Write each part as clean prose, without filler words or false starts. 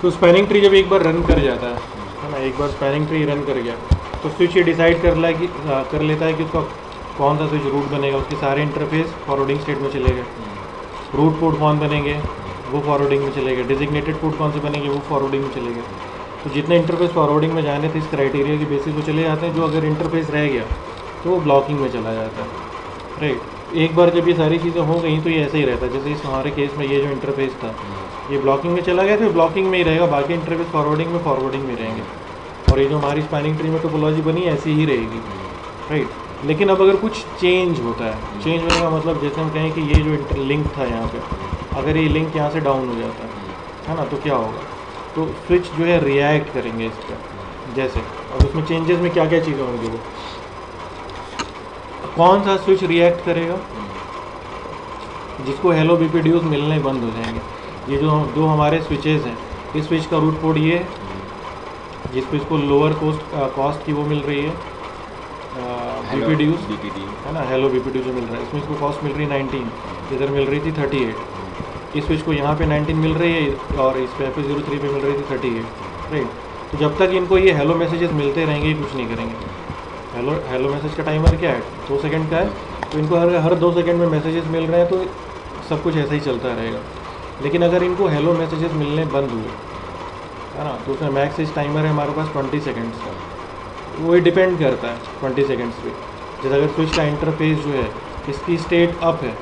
तो spanning tree जब एक बार रन कर जाता है ना, एक बार स्पैनिंग ट्री रन कर गया तो स्विच ये डिसाइड कर लेता है कि उसका कौन सा स्विच रूट बनेगा। उसके सारे इंटरफेस फॉरवर्डिंग स्टेट में चले गए। रूट पोर्ट कौन बनेंगे वो फॉरवर्डिंग में चले गए। डेजिग्नेटेड पोर्ट कौन से बनेंगे वो फॉरवर्डिंग में चले गए। तो जितने इंटरफेस फॉरवर्डिंग में जाने थे इस क्राइटेरिया की बेसिस पे चले जाते हैं। जो अगर इंटरफेस रह गया तो वो ब्लॉकिंग में चला जाता है, राइट। एक बार जब ये सारी चीज़ें हो गई तो ये ऐसे ही रहता है। जैसे इस हमारे केस में ये जो इंटरफेस था ये ब्लॉकिंग में चला गया तो ब्लॉकिंग में ही रहेगा, बाकी इंटरफेस फॉरवर्डिंग में रहेंगे। और ये जो हमारी स्पैनिंग ट्री में टोपोलॉजी बनी ऐसी ही रहेगी, राइट। लेकिन अब अगर कुछ चेंज होता है, चेंज होने का मतलब जैसे हम कहें कि ये जो लिंक था यहाँ पे, अगर ये लिंक यहाँ से डाउन हो जाता है ना, तो क्या होगा, तो स्विच जो है रिएक्ट करेंगे इस पर। जैसे अब उसमें चेंजेस में क्या क्या चीज़ें होंगी, वो कौन सा स्विच रिएक्ट करेगा, जिसको हेलो बीपीडीयूज मिलने बंद हो जाएंगे। ये जो दो हमारे स्विचेस हैं, इस स्विच का रूट पोर्ट ये है जिसको इसको लोअर कॉस्ट की वो मिल रही है बीपीडीयूज, है ना, हेलो बीपीडीयू जो मिल रहा है। इसमें इसको कॉस्ट मिल रही है 19, इधर मिल रही थी 38। इस स्विच को यहाँ पे 19 मिल रही है और इस पे FA03 पे मिल रही थी 38, राइट। तो जब तक इनको ये हेलो मैसेजेस मिलते रहेंगे ये कुछ नहीं करेंगे। हेलो मैसेज का टाइमर क्या है, 2 सेकंड का है। तो इनको हर 2 सेकंड में मैसेजेस मिल रहे हैं तो सब कुछ ऐसा ही चलता रहेगा। लेकिन अगर इनको हेलो मैसेजेस मिलने बंद हुए, है ना, तो उसमें मैक्स एज टाइमर है हमारे पास 20 सेकेंड्स का। वो ही डिपेंड करता है 20 सेकेंड्स पे। जैसे अगर स्विच का इंटरफेस जो है इसकी स्टेट अप है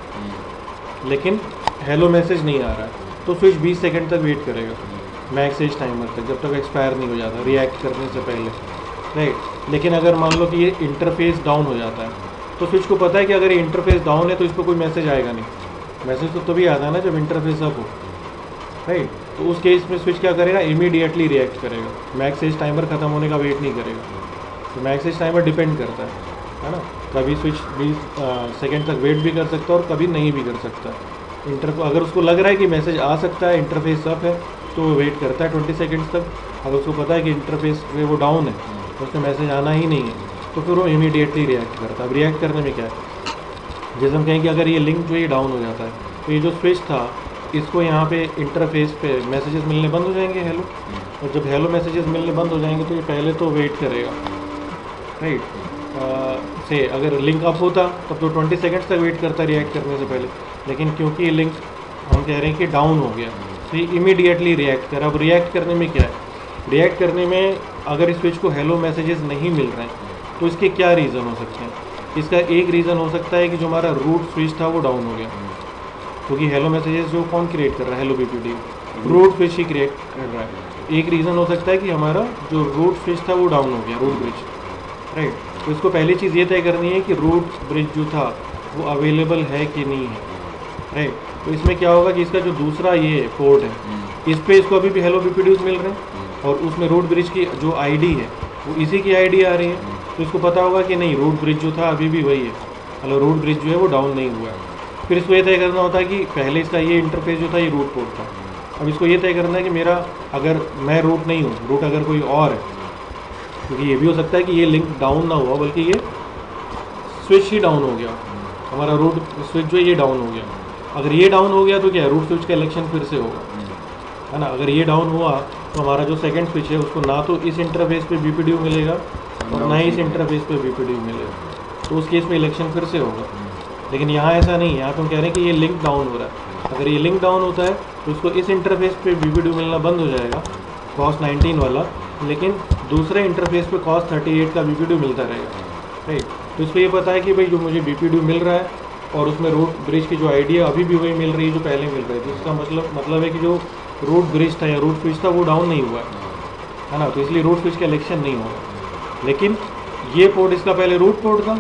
लेकिन हेलो मैसेज नहीं आ रहा है तो स्विच 20 सेकंड तक वेट करेगा मैक्स एज टाइमर तक, जब तक एक्सपायर नहीं हो जाता रिएक्ट करने से पहले, राइट। लेकिन अगर मान लो कि ये इंटरफेस डाउन हो जाता है तो स्विच को पता है कि अगर ये इंटरफेस डाउन है तो इस पर कोई मैसेज आएगा नहीं। मैसेज तो तभी आता है ना जब इंटरफेस अप हो, राइट। तो उस केस में स्विच क्या करेगा, इमीडिएटली रिएक्ट करेगा, मैक्स एज टाइमर ख़त्म होने का वेट नहीं करेगा। तो मैक्स एज टाइमर डिपेंड करता है ना, कभी स्विच 20 सेकेंड तक वेट भी कर सकता है और कभी नहीं भी कर सकता। अगर उसको लग रहा है कि मैसेज आ सकता है, इंटरफेस अप है, तो वो वेट करता है 20 सेकेंड्स तक। अगर उसको पता है कि इंटरफेस पे वो डाउन है तो उसमें मैसेज आना ही नहीं है तो फिर वो इमीडिएटली रिएक्ट करता है। अब रिएक्ट करने में क्या है, जैसे हम कहें कि अगर ये लिंक जो ये डाउन हो जाता है तो ये जो स्विच था इसको यहाँ पे इंटरफेस पे मैसेजेस मिलने बंद हो जाएंगे हेलो। और जब हेलो मैसेजेस मिलने बंद हो जाएंगे तो ये पहले तो वेट करेगा, राइट। से अगर लिंक अप होता तब तो 20 सेकंड्स तक वेट करता रिएक्ट करने से पहले। लेकिन क्योंकि ये लिंक हम कह रहे हैं कि डाउन हो गया तो ये इमीडिएटली रिएक्ट कर। अब रिएक्ट करने में क्या है, रिएक्ट करने में अगर इस स्विच को हेलो मैसेजेस नहीं मिल रहे हैं तो इसके क्या रीज़न हो सकते हैं। इसका एक रीज़न हो सकता है कि जो हमारा रूट स्विच था वो डाउन हो गया, क्योंकि हेलो मैसेजेस जो कौन क्रिएट कर रहा है, हेलो बीपीडीयू, रूट स्विच ही क्रिएट कर रहा है। एक रीज़न हो सकता है कि हमारा जो रूट स्विच था वो डाउन हो गया, रूट ब्रिज, राइट। तो इसको पहली चीज़ ये तय करनी है कि रूट ब्रिज जो था वो अवेलेबल है कि नहीं है, राइट। तो इसमें क्या होगा कि इसका जो दूसरा ये पोर्ट है इस पे इसको अभी भी हेलो बीपीडीयूज मिल रहे हैं और उसमें रूट ब्रिज की जो आईडी है वो इसी की आईडी आ रही है। तो इसको पता होगा कि नहीं, रूट ब्रिज जो था अभी भी वही है, मतलब रूट ब्रिज जो है वो डाउन नहीं हुआ है। फिर इसको ये तय करना होता है कि पहले इसका ये इंटरफेस जो था ये रूट पोर्ट था। अब इसको ये तय करना है कि मेरा, अगर मैं रूट नहीं हूँ, रूट अगर कोई और है, क्योंकि ये भी हो सकता है कि ये लिंक डाउन ना हुआ बल्कि ये स्विच ही डाउन हो गया, हमारा रूट स्विच जो है ये डाउन हो गया। अगर ये डाउन हो गया तो क्या है, रूट स्विच का इलेक्शन फिर से होगा, है ना। अगर ये डाउन हुआ तो हमारा जो सेकंड स्विच है उसको ना तो इस इंटरफेस पे बीपीडीयू मिलेगा और ना ही इस इंटरफेस पे बीपीडीयू मिलेगा, तो उस केस में इलेक्शन फिर से होगा। लेकिन यहाँ ऐसा नहीं है, यहाँ तो हम कह रहे हैं कि ये लिंक डाउन हो रहा है। अगर ये लिंक डाउन होता है तो उसको इस इंटरफेस पे बीपीडीयू मिलना बंद हो जाएगा, कॉस्ट 19 वाला, लेकिन दूसरे इंटरफेस पे कॉस्ट 38 का बीपीडीयू मिलता रहेगा, राइट। तो इसको ये पता है कि भाई जो मुझे बीपीडीयू मिल रहा है और उसमें रूट ब्रिज की जो आईडी है अभी भी वही मिल रही है जो पहले मिल रही थी। इसका मतलब है कि जो रूट ब्रिज था या रूट स्विच था वो डाउन नहीं हुआ है ना, तो इसलिए रूट स्विच का इलेक्शन नहीं होगा। लेकिन ये पोर्ट इसका पहले रूट पोर्ट था,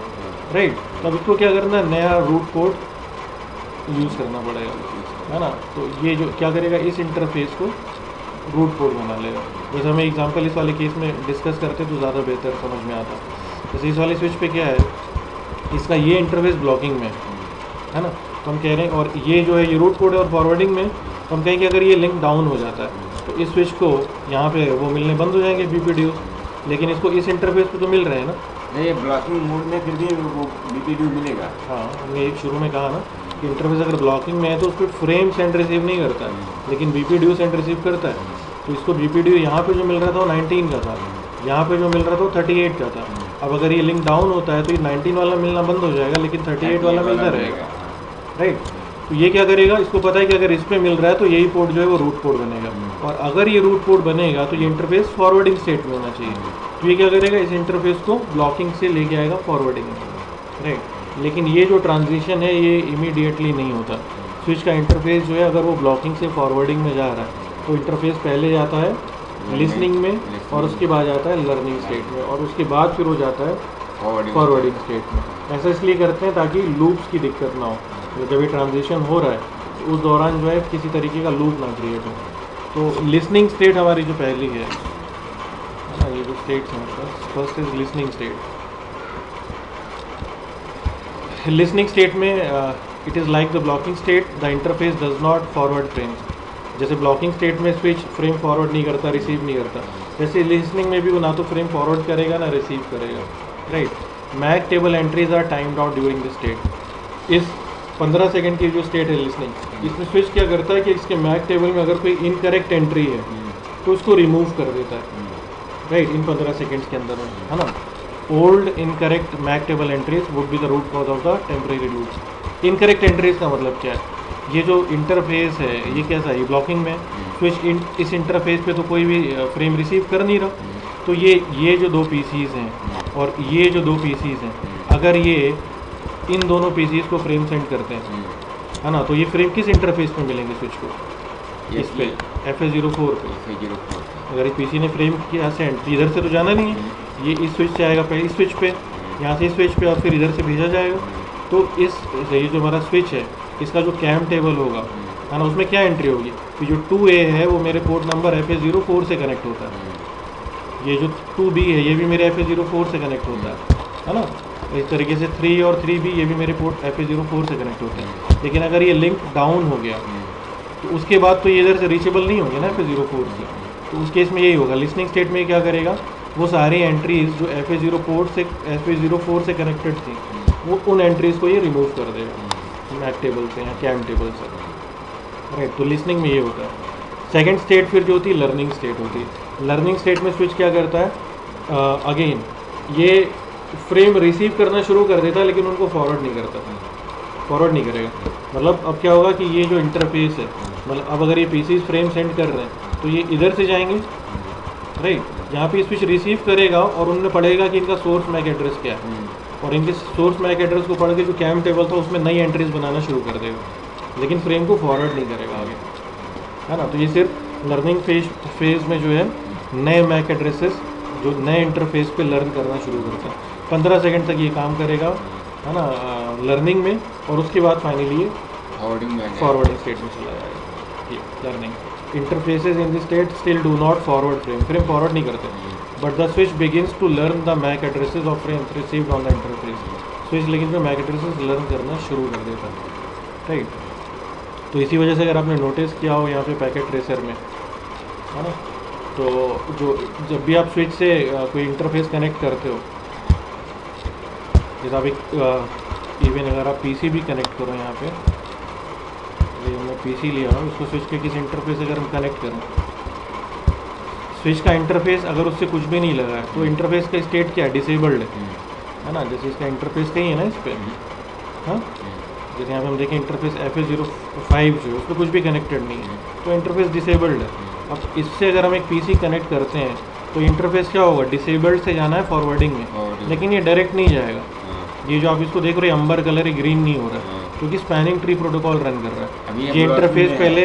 राइट। तो अब इसको क्या करना है, नया रूट पोर्ट यूज़ करना पड़ेगा, है ना। तो ये जो क्या करेगा, इस इंटरफेस को रूट पोर्ट बना लेगा। जैसे हमें एग्जांपल इस वाले केस में डिस्कस करते तो ज़्यादा बेहतर समझ में आता। जैसे इस वाले स्विच पे क्या है, इसका ये इंटरफेस ब्लॉकिंग में है ना, तो हम कह रहे हैं, और ये जो है ये रूट पोर्ट है और फॉरवर्डिंग में, तो हम कहें कि अगर ये लिंक डाउन हो जाता है तो इस स्विच को यहाँ पे वो मिलने बंद हो जाएंगे बीपीडीयू, लेकिन इसको इस इंटरफेस पे तो मिल रहे हैं ना। नहीं, ब्लॉकिंग मोड में फिर भी वो बीपीडीयू मिलेगा। हाँ, हमने एक शुरू में कहा ना कि इंटरफेस अगर ब्लॉकिंग में है तो उस पर फ्रेम सेंड रिसीव नहीं करता है, लेकिन बीपीडीयू सेंड रिसीव करता है। तो इसको BPDU यहाँ पे जो मिल रहा था वो 19 का था, यहाँ पे जो मिल रहा था वो 38 का था। अब अगर ये लिंक डाउन होता है तो ये 19 वाला मिलना बंद हो जाएगा, लेकिन 38 वाला मिलता रहेगा, राइट। तो ये क्या करेगा, इसको पता है कि अगर इस पे मिल रहा है तो यही पोर्ट जो है वो रूट पोर्ट बनेगा, और अगर ये रूट पोर्ट बनेगा तो ये इंटरफेस फॉरवर्डिंग स्टेट में होना चाहिए। तो ये क्या करेगा, इस इंटरफेस को ब्लॉकिंग से लेके आएगा फॉरवर्डिंग में, राइट। लेकिन ये जो ट्रांजिशन है ये इमीडिएटली नहीं होता। स्विच का इंटरफेस जो है अगर वो ब्लॉकिंग से फॉरवर्डिंग में जा रहा है तो इंटरफेस पहले जाता है लिसनिंग में, और उसके बाद जाता है लर्निंग स्टेट में, और उसके बाद फिर हो जाता है फॉरवर्डिंग स्टेट में। ऐसा इसलिए करते हैं ताकि लूप्स की दिक्कत ना हो, तो जब ये ट्रांजिशन हो रहा है तो उस दौरान जो है किसी तरीके का लूप ना क्रिएट हो। तो लिसनिंग स्टेट हमारी जो पहली है ना, ये जो स्टेट्स हैं, first is listening state. Listening state में it is like the blocking state, the interface does not forward frames. जैसे ब्लॉकिंग स्टेट में स्विच फ्रेम फॉरवर्ड नहीं करता, रिसीव नहीं करता, जैसे लिसनिंग में भी वो ना तो फ्रेम फॉरवर्ड करेगा ना रिसीव करेगा, right. MAC table entries are timed out during the state. इस 15 सेकंड की जो स्टेट है लिसनिंग, इसमें स्विच क्या करता है कि इसके मैक टेबल में अगर कोई इनकरेक्ट एंट्री है तो उसको रिमूव कर देता है, राइट, इन 15 सेकेंड्स के अंदर में, है ना। Old incorrect MAC table entries would be the root cause of the temporary loops. Incorrect entries का मतलब क्या है, ये जो इंटरफेस है ये कैसा है, ये ब्लॉकिंग में स्विच इस इंटरफेस पे तो कोई भी फ्रेम रिसीव कर नहीं रहा, तो ये जो दो पीसीज हैं और ये जो दो पीसीज हैं, अगर ये इन दोनों पीसीज को फ्रेम सेंड करते हैं, है ना, तो ये फ्रेम किस इंटरफेस पे मिलेंगे स्विच को, इस पे FA04 पे। अगर इस पीसी ने फ्रेम किया सेंड तो इधर से तो जाना नहीं है, ये इस स्विच से आएगा पहले इस स्विच पे, यहाँ से इस स्विच पे, और फिर इधर से भेजा जाएगा। तो ये जो हमारा स्विच है इसका जो कैम टेबल होगा, है ना, उसमें क्या एंट्री होगी, तो जो 2A है वो मेरे पोर्ट नंबर FA04 से कनेक्ट होता है, ये जो 2B है ये भी मेरे FA04 से कनेक्ट होता है ना। इस तरीके से 3 और 3B ये भी मेरे पोर्ट FA04 से कनेक्ट होते हैं। लेकिन अगर ये लिंक डाउन हो गया तो उसके बाद तो ये इधर से रीचेबल नहीं होंगे ना FA04 से, तो उस केस में यही होगा। लिसनिंग स्टेट में क्या करेगा, वो सारी एंट्रीज जो FA04 से कनेक्टेड थी वो उन एंट्रीज़ को ये रिमूव कर देगा मैक टेबल से या कैम टेबल से, राइट। तो लिसनिंग में ये होता है। सेकंड स्टेट फिर जो होती है लर्निंग स्टेट होती है। लर्निंग स्टेट में स्विच क्या करता है, अगेन ये फ्रेम रिसीव करना शुरू कर देता है लेकिन उनको फॉरवर्ड नहीं करता, फॉरवर्ड नहीं करेगा। मतलब अब क्या होगा कि ये जो इंटरफेस है, मतलब अब अगर ये पीसीज फ्रेम सेंड कर रहे हैं तो ये इधर से जाएंगे, राइट, यहाँ पे स्विच रिसीव करेगा और उन्होंने पढ़ेगा कि इनका सोर्स मैक एड्रेस क्या है, और इनके सोर्स मैक एड्रेस को पढ़ के जो कैम टेबल था उसमें नई एंट्रीज बनाना शुरू कर देगा, लेकिन फ्रेम को फॉरवर्ड नहीं करेगा आगे, है ना। तो ये सिर्फ लर्निंग फेज में जो है नए मैक एड्रेसेस जो नए इंटरफेस पे लर्न करना शुरू करता है। 15 सेकंड तक ये काम करेगा, है ना, लर्निंग में, और उसके बाद फाइनली ये फॉरवर्डिंग स्टेट में चला जाएगा। ये learning interfaces in this state still do not forward frame forward नहीं करते, but the switch begins to learn the MAC addresses of frames received on the interface. Switch लेकिन फिर मैक एड्रेसेस लर्न करना शुरू कर देता है, राइट। तो इसी वजह से अगर आपने नोटिस किया हो यहाँ पे पैकेट ट्रेसर में, है ना, तो जो जब भी आप स्विच से कोई इंटरफेस कनेक्ट करते हो, जैसे आप एक इवन अगर आप पीसी भी कनेक्ट करो, यहाँ पे ये मैं पीसी लिया हूँ, उसको स्विच के किसी इंटरफेस अगर हम कनेक्ट करें, स्विच का इंटरफेस अगर उससे कुछ भी नहीं लगा है तो इंटरफेस का स्टेट क्या है, डिसेबल्ड है ना। जैसे इसका इंटरफेस कहीं है ना इस पर, हाँ, जैसे यहाँ पे हम देखें इंटरफेस FA05 जो है उस पर कुछ भी कनेक्टेड नहीं है तो इंटरफेस डिसेबल्ड है। अब इससे अगर हम एक पीसी कनेक्ट करते हैं तो इंटरफेस क्या होगा, डिसेबल्ड से जाना है फॉरवर्डिंग में, लेकिन ये डायरेक्ट नहीं जाएगा। ये जो आप इसको देख रहे हैं अंबर कलर, ग्रीन नहीं हो रहा है क्योंकि स्पैनिंग ट्री प्रोटोकॉल रन कर रहा है। ये इंटरफेस पहले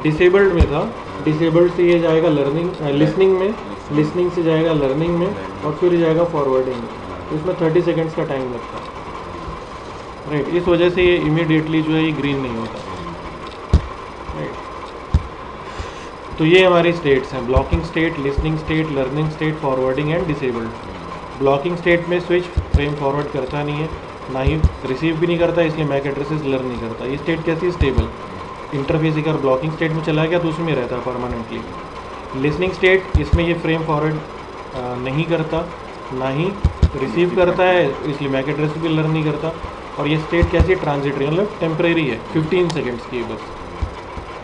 डिसेबल्ड में था, डिसेबल्ड से ये जाएगा लिसनिंग में, लिसनिंग से जाएगा लर्निंग में, और फिर जाएगा फॉरवर्डिंग में। तो इसमें 30 सेकेंड्स का टाइम लगता है, राइट। इस वजह से ये इमीडिएटली जो है ये ग्रीन नहीं होता, राइट। तो ये हमारी स्टेट्स हैं, blocking state, listening state, learning state, forwarding and disabled. Blocking state में स्विच फ्रेम फॉरवर्ड करता नहीं है, ना ही रिसीव भी नहीं करता, इसलिए मैक एड्रेसेस लर्न नहीं करता। ये स्टेट कैसी, स्टेबल। इंटरफेस अगर ब्लॉकिंग स्टेट में चला गया तो उसमें रहता है परमानेंटली। लिसनिंग स्टेट, इसमें ये फ्रेम फॉरवर्ड नहीं करता, ना ही रिसीव करता है, इसलिए मैक एड्रेस भी लर्न नहीं करता। और ये स्टेट कैसी, ट्रांजिटरी, मतलब टेम्परेरी है, 15 सेकेंड्स की बस,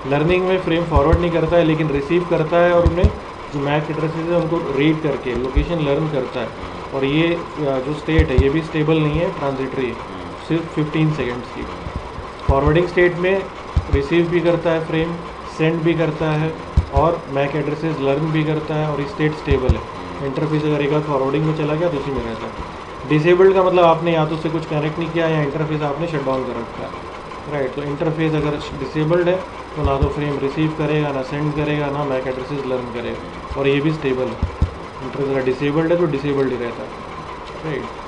लर्निंग में फ्रेम फॉरवर्ड नहीं करता है लेकिन रिसीव करता है और उन्हें जो मैक एड्रेसेस है उनको रीड करके लोकेशन लर्न करता है। और ये जो स्टेट है ये भी स्टेबल नहीं है, ट्रांजिटरी है, सिर्फ 15 सेकेंड्स की। फॉरवर्डिंग स्टेट में रिसीव भी करता है फ्रेम, सेंड भी करता है और मैक एड्रेसेस लर्न भी करता है और स्टेट स्टेबल है। इंटरफेस अगर एक बार फॉरवर्डिंग में चला गया तो उसी में रहता है। डिसेबल्ड का मतलब आपने या तो उससे कुछ कनेक्ट नहीं किया या इंटरफेस आपने शट डाउन कर रखा है, राइट। तो इंटरफेस अगर डिसेबल्ड है तो ना तो फ्रेम रिसीव करेगा, ना सेंड करेगा, ना मैक एड्रेसेस लर्न करेगा। और ये भी स्टेबल है, इंटरफेस अगर डिसेबल्ड है तो डिसेबल्ड ही रहता है, राइट।